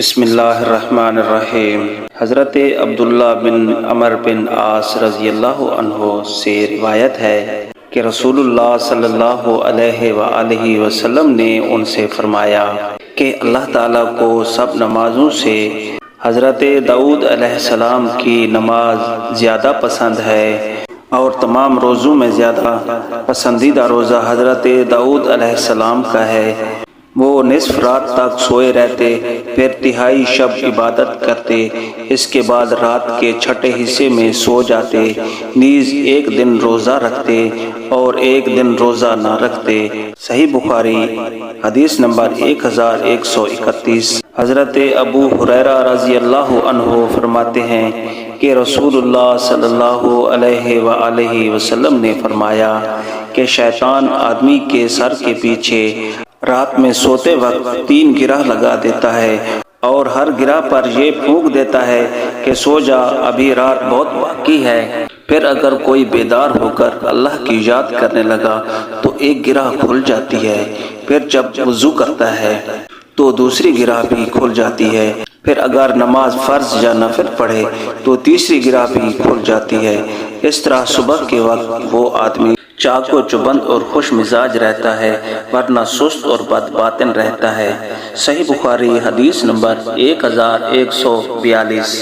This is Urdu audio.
بسم اللہ الرحمن الرحیم۔ حضرت عبداللہ بن عمر بن عاص رضی اللہ عنہ سے روایت ہے کہ رسول اللہ صلی اللہ علیہ وآلہ وسلم نے ان سے فرمایا کہ اللہ تعالیٰ کو سب نمازوں سے حضرت داؤد علیہ السلام کی نماز زیادہ پسند ہے، اور تمام روزوں میں زیادہ پسندیدہ روزہ حضرت داؤد علیہ السلام کا ہے۔ وہ نصف رات تک سوئے رہتے، پھر تہائی شب عبادت کرتے، اس کے بعد رات کے چھٹے حصے میں سو جاتے، نیز ایک دن روزہ رکھتے اور ایک دن روزہ نہ رکھتے۔ صحیح بخاری حدیث نمبر 1131۔ حضرت ابو ہریرہ رضی اللہ عنہ فرماتے ہیں کہ رسول اللہ صلی اللہ علیہ وآلہ وسلم نے فرمایا کہ شیطان آدمی کے سر کے پیچھے رات میں سوتے وقت 3 گرہ لگا دیتا ہے، اور ہر گرہ پر یہ پھونک دیتا ہے کہ سو جا، ابھی رات بہت باقی ہے۔ پھر اگر کوئی بیدار ہو کر اللہ کی یاد کرنے لگا تو ایک گرہ کھل جاتی ہے، پھر جب وضو کرتا ہے تو دوسری گرہ بھی کھل جاتی ہے، پھر اگر نماز فرض یا نفل پڑھے تو تیسری گرہ بھی کھل جاتی ہے۔ اس طرح صبح کے وقت وہ آدمی چاق و چوبند اور خوش مزاج رہتا ہے، ورنہ سست اور بد باطن رہتا ہے۔ صحیح بخاری حدیث نمبر 1142۔